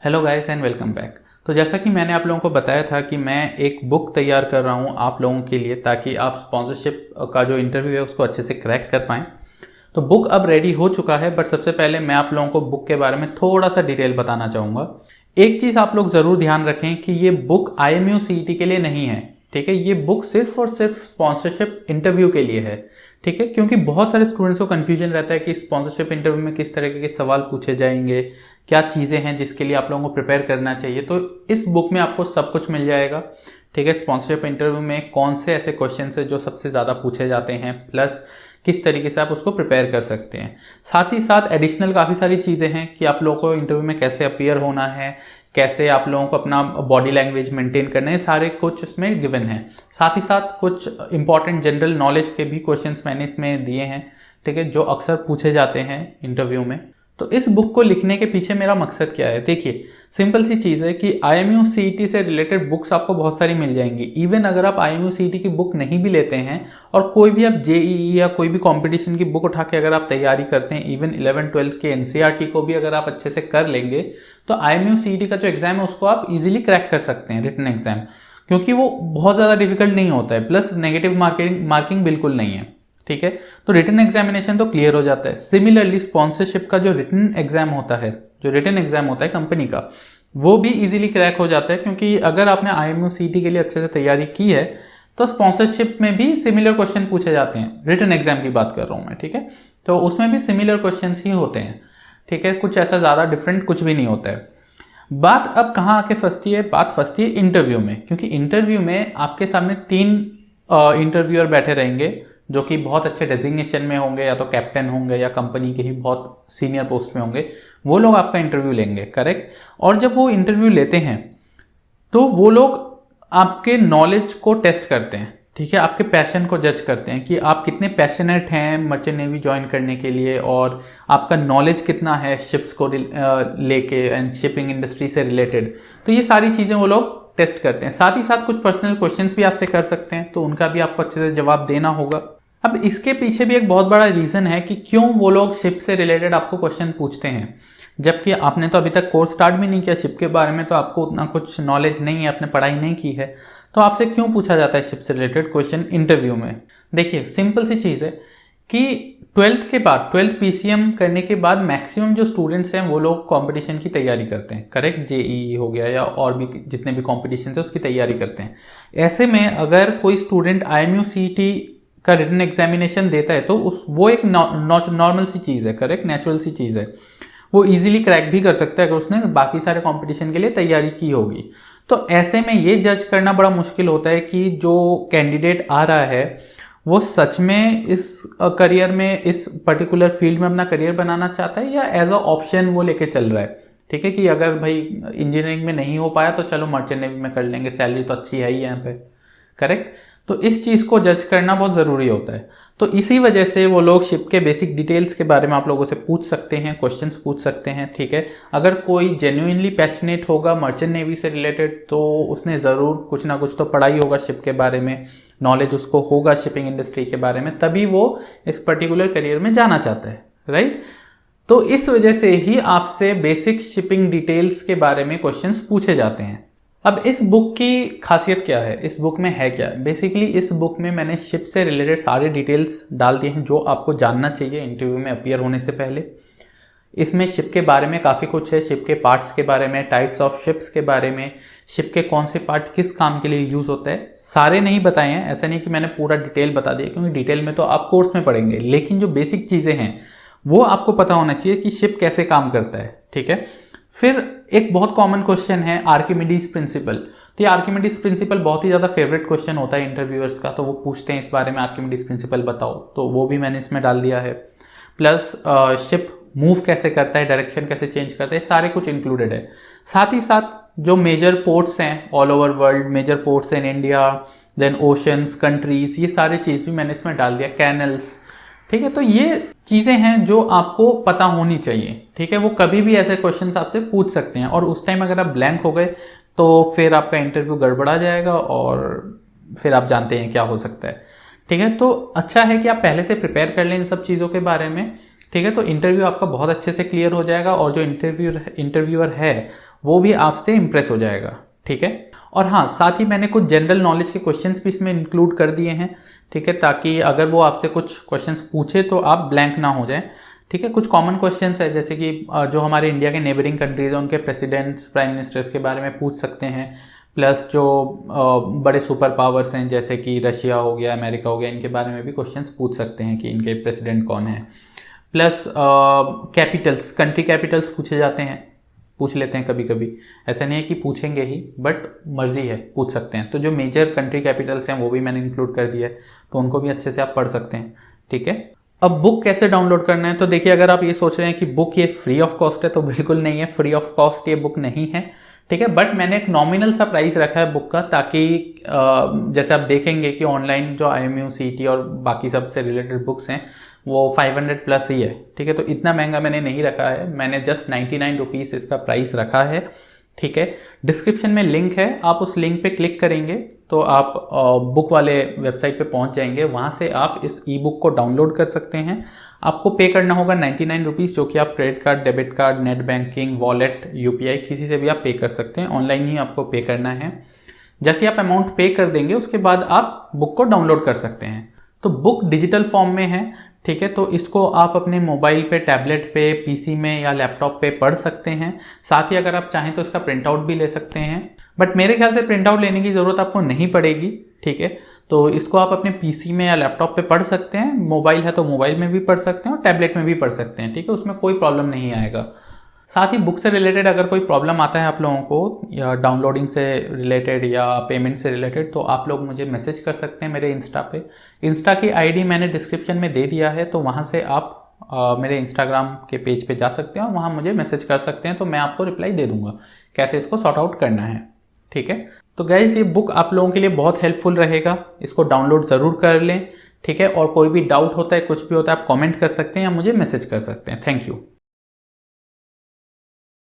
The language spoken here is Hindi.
Hello guys and welcome back. तो जैसा कि मैंने आप लोगों को बताया था कि मैं एक बुक तैयार कर रहा हूँ आप लोगों के लिए, ताकि आप स्पॉन्सरशिप का जो इंटरव्यू है उसको अच्छे से क्रैक कर पाएँ। तो बुक अब रेडी हो चुका है, बट सबसे पहले मैं आप लोगों को बुक के बारे में थोड़ा सा डिटेल बताना चाहूँगा। एक चीज़ आप लोग ज़रूर ध्यान रखें कि ये बुक IMU CET के लिए नहीं है, ठीक है। ये बुक सिर्फ और सिर्फ स्पॉन्सरशिप इंटरव्यू के लिए है, ठीक है। क्योंकि बहुत सारे स्टूडेंट्स को कन्फ्यूजन रहता है कि स्पॉन्सरशिप इंटरव्यू में किस तरह के सवाल पूछे जाएंगे, क्या चीज़ें हैं जिसके लिए आप लोगों को प्रिपेयर करना चाहिए। तो इस बुक में आपको सब कुछ मिल जाएगा, ठीक है। स्पॉन्सरशिप इंटरव्यू में कौन से ऐसे क्वेश्चन है जो सबसे ज़्यादा पूछे जाते हैं, प्लस किस तरीके से आप उसको प्रिपेयर कर सकते हैं। साथ ही साथ एडिशनल काफ़ी सारी चीज़ें हैं कि आप लोगों को इंटरव्यू में कैसे अपीयर होना है, कैसे आप लोगों को अपना बॉडी लैंग्वेज मेंटेन करना है, सारे कुछ इसमें गिवन है। साथ ही साथ कुछ इंपॉर्टेंट जनरल नॉलेज के भी क्वेश्चंस मैंने इसमें दिए हैं, ठीक है, जो अक्सर पूछे जाते हैं इंटरव्यू में। तो इस बुक को लिखने के पीछे मेरा मकसद क्या है, देखिए सिंपल सी चीज़ है कि IMU CET से रिलेटेड बुक्स आपको बहुत सारी मिल जाएंगी। इवन अगर आप IMU CET की बुक नहीं भी लेते हैं और कोई भी आप JEE या कोई भी कंपटीशन की बुक उठा के अगर आप तैयारी करते हैं, इवन 11-12 के NCERT को भी अगर आप अच्छे से कर लेंगे, तो IMU CET का जो एग्ज़ाम है उसको आप इजीली क्रैक कर सकते हैं, रिटन एग्जाम, क्योंकि वो बहुत ज़्यादा डिफिकल्ट नहीं होता है, प्लस नेगेटिव मार्किंग बिल्कुल नहीं है, ठीक है। तो रिटन एग्जामिनेशन तो क्लियर हो जाता है। सिमिलरली स्पॉन्सरशिप का जो रिटन एग्जाम होता है, कंपनी का, वो भी इजीली क्रैक हो जाता है, क्योंकि अगर आपने IMU CET के लिए अच्छे से तैयारी की है तो स्पॉन्सरशिप में भी सिमिलर क्वेश्चन पूछे जाते हैं। रिटन एग्जाम की बात कर रहा हूँ मैं, ठीक है। तो उसमें भी सिमिलर क्वेश्चन ही होते हैं, ठीक है। कुछ ऐसा ज़्यादा डिफरेंट कुछ भी नहीं होता है। बात अब कहाँ आके फंसती है, बात फंसती है इंटरव्यू में, क्योंकि इंटरव्यू में आपके सामने 3 इंटरव्यूअर बैठे रहेंगे जो कि बहुत अच्छे डेजिग्नेशन में होंगे, या तो कैप्टन होंगे या कंपनी के ही बहुत सीनियर पोस्ट में होंगे। वो लोग आपका इंटरव्यू लेंगे, करेक्ट। और जब वो इंटरव्यू लेते हैं तो वो लोग आपके नॉलेज को टेस्ट करते हैं, ठीक है, आपके पैशन को जज करते हैं कि आप कितने पैशनेट हैं मर्चेंट नेवी ज्वाइन करने के लिए, और आपका नॉलेज कितना है शिप्स को लेके एंड शिपिंग इंडस्ट्री से रिलेटेड। तो ये सारी चीज़ें वो लोग टेस्ट करते हैं। साथ ही साथ कुछ पर्सनल क्वेश्चंस भी आपसे कर सकते हैं, तो उनका भी आपको अच्छे से जवाब देना होगा। अब इसके पीछे भी एक बहुत बड़ा रीज़न है कि क्यों वो लोग शिप से रिलेटेड आपको क्वेश्चन पूछते हैं, जबकि आपने तो अभी तक कोर्स स्टार्ट भी नहीं किया शिप के बारे में, तो आपको उतना कुछ नॉलेज नहीं है, आपने पढ़ाई नहीं की है, तो आपसे क्यों पूछा जाता है शिप से रिलेटेड क्वेश्चन इंटरव्यू में। देखिए सिंपल सी चीज़ है कि 12th PCM करने के बाद मैक्सिमम जो स्टूडेंट्स हैं वो लोग कंपटीशन की तैयारी करते हैं, करेक्ट। JEE हो गया या और भी जितने भी कॉम्पिटिशन है उसकी तैयारी करते हैं। ऐसे में अगर कोई स्टूडेंट IMU CET का रिटन एग्जामिनेशन देता है तो वो एक नॉर्मल सी चीज़ है, करेक्ट, नेचुरल सी चीज़ है। वो इजीली क्रैक भी कर सकता है अगर उसने बाकी सारे कंपटीशन के लिए तैयारी की होगी। तो ऐसे में ये जज करना बड़ा मुश्किल होता है कि जो कैंडिडेट आ रहा है वो सच में इस करियर में, इस पर्टिकुलर फील्ड में अपना करियर बनाना चाहता है, या एज अ ऑप्शन वो लेके चल रहा है, ठीक है, कि अगर भाई इंजीनियरिंग में नहीं हो पाया तो चलो मर्चेंट नेवी में कर लेंगे, सैलरी तो अच्छी है ही यहाँ पे, करेक्ट। तो इस चीज़ को जज करना बहुत ज़रूरी होता है। तो इसी वजह से वो लोग शिप के बेसिक डिटेल्स के बारे में आप लोगों से पूछ सकते हैं, क्वेश्चंस पूछ सकते हैं, ठीक है। अगर कोई जेन्युइनली पैशनेट होगा मर्चेंट नेवी से रिलेटेड तो उसने ज़रूर कुछ ना कुछ तो पढ़ाई होगा शिप के बारे में, नॉलेज उसको होगा शिपिंग इंडस्ट्री के बारे में, तभी वो इस पर्टिकुलर करियर में जाना चाहता है, राइट। तो इस वजह से ही आपसे बेसिक शिपिंग डिटेल्स के बारे में क्वेश्चंस पूछे जाते हैं। अब इस बुक की खासियत क्या है, इस बुक में है क्या, बेसिकली इस बुक में मैंने शिप से रिलेटेड सारे डिटेल्स डाल दिए हैं जो आपको जानना चाहिए इंटरव्यू में अपीयर होने से पहले। इसमें शिप के बारे में काफ़ी कुछ है, शिप के पार्ट्स के बारे में, टाइप्स ऑफ शिप्स के बारे में, शिप के कौन से पार्ट किस काम के लिए यूज़ होता है, सारे नहीं बताए हैं। ऐसा नहीं कि मैंने पूरा डिटेल बता दिया, क्योंकि डिटेल में तो आप कोर्स में पढ़ेंगे, लेकिन जो बेसिक चीज़ें हैं वो आपको पता होना चाहिए कि शिप कैसे काम करता है, ठीक है। फिर एक बहुत कॉमन क्वेश्चन है आर्किमिडीज प्रिंसिपल। तो ये आर्किमिडीज प्रिंसिपल बहुत ही ज़्यादा फेवरेट क्वेश्चन होता है इंटरव्यूअर्स का, तो वो पूछते हैं इस बारे में, आर्किमिडीज प्रिंसिपल बताओ, तो वो भी मैंने इसमें डाल दिया है। प्लस शिप मूव कैसे करता है, डायरेक्शन कैसे चेंज करता है, सारे कुछ इंक्लूडेड है। साथ ही साथ जो मेजर पोर्ट्स हैं all over world, major ports in India, then oceans, countries, ये सारे चीज़ भी मैंने इसमें डाल दिया, कैनल्स, ठीक है। तो ये चीज़ें हैं जो आपको पता होनी चाहिए, ठीक है। वो कभी भी ऐसे क्वेश्चंस आपसे पूछ सकते हैं, और उस टाइम अगर आप ब्लैंक हो गए तो फिर आपका इंटरव्यू गड़बड़ा जाएगा और फिर आप जानते हैं क्या हो सकता है, ठीक है। तो अच्छा है कि आप पहले से प्रिपेयर कर लें इन सब चीज़ों के बारे में, ठीक है। तो इंटरव्यू आपका बहुत अच्छे से क्लियर हो जाएगा, और जो इंटरव्यूअर है वो भी आपसे इम्प्रेस हो जाएगा। ठीक है, और हाँ, साथ ही मैंने कुछ जनरल नॉलेज के क्वेश्चंस भी इसमें इंक्लूड कर दिए हैं। ठीक है, ताकि अगर वो आपसे कुछ क्वेश्चंस पूछे तो आप ब्लैंक ना हो जाएं। ठीक है, कुछ कॉमन क्वेश्चंस है, जैसे कि जो हमारे इंडिया के नेबरिंग कंट्रीज हैं उनके प्रेसिडेंट्स, प्राइम मिनिस्टर्स के बारे में पूछ सकते हैं। प्लस जो बड़े सुपर पावर्स हैं जैसे कि रशिया हो गया, अमेरिका हो गया, इनके बारे में भी क्वेश्चंस पूछ सकते हैं कि इनके प्रेसिडेंट कौन है। प्लस कैपिटल्स, कंट्री कैपिटल्स पूछे जाते हैं, पूछ लेते हैं कभी कभी, ऐसा नहीं है कि पूछेंगे ही, बट मर्जी है, पूछ सकते हैं। तो जो मेजर कंट्री कैपिटल्स हैं वो भी मैंने इंक्लूड कर दिया है, तो उनको भी अच्छे से आप पढ़ सकते हैं। ठीक है, अब बुक कैसे डाउनलोड करना है, तो देखिए, अगर आप ये सोच रहे हैं कि बुक ये फ्री ऑफ कॉस्ट है, तो बिल्कुल नहीं है, फ्री ऑफ कॉस्ट ये बुक नहीं है। ठीक है, बट मैंने एक नॉमिनल सा प्राइस रखा है बुक का, ताकि जैसे आप देखेंगे कि ऑनलाइन जो IMU, CET और बाकी सब से रिलेटेड बुक्स हैं वो 500 प्लस ही है। ठीक है, तो इतना महंगा मैंने नहीं रखा है, मैंने जस्ट 99 रुपीज़ इसका प्राइस रखा है। ठीक है, डिस्क्रिप्शन में लिंक है, आप उस लिंक पे क्लिक करेंगे तो आप बुक वाले वेबसाइट पे पहुंच जाएंगे, वहाँ से आप इस ई बुक को डाउनलोड कर सकते हैं। आपको पे करना होगा 99 रुपीज़, जो कि आप credit card, debit card, net banking, wallet, UPI किसी से भी आप पे कर सकते हैं, ऑनलाइन ही आपको पे करना है। जैसे आप अमाउंट पे कर देंगे उसके बाद आप बुक को डाउनलोड कर सकते हैं। तो बुक डिजिटल फॉर्म में है। ठीक है, तो इसको आप अपने मोबाइल पे, टैबलेट पे, PC में या लैपटॉप पे पढ़ सकते हैं। साथ ही अगर आप चाहें तो इसका प्रिंट आउट भी ले सकते हैं, बट मेरे ख्याल से प्रिंट आउट लेने की ज़रूरत आपको नहीं पड़ेगी। ठीक है, तो इसको आप अपने PC में या लैपटॉप पे पढ़ सकते हैं, मोबाइल है तो मोबाइल में भी पढ़ सकते हैं और टैबलेट में भी पढ़ सकते हैं। ठीक है, उसमें कोई प्रॉब्लम नहीं आएगा। साथ ही बुक से रिलेटेड अगर कोई प्रॉब्लम आता है आप लोगों को, या डाउनलोडिंग से रिलेटेड या पेमेंट से रिलेटेड, तो आप लोग मुझे मैसेज कर सकते हैं मेरे इंस्टा पे। इंस्टा की ID मैंने डिस्क्रिप्शन में दे दिया है, तो वहाँ से आप मेरे इंस्टाग्राम के पेज पे जा सकते हैं और वहाँ मुझे मैसेज कर सकते हैं, तो मैं आपको रिप्लाई दे दूँगा कैसे इसको सॉर्ट आउट करना है। ठीक है, तो गाइस ये बुक आप लोगों के लिए बहुत हेल्पफुल रहेगा, इसको डाउनलोड ज़रूर कर लें। ठीक है, और कोई भी डाउट होता है, कुछ भी होता है, आप कमेंट कर सकते हैं या मुझे मैसेज कर सकते हैं। Thank you.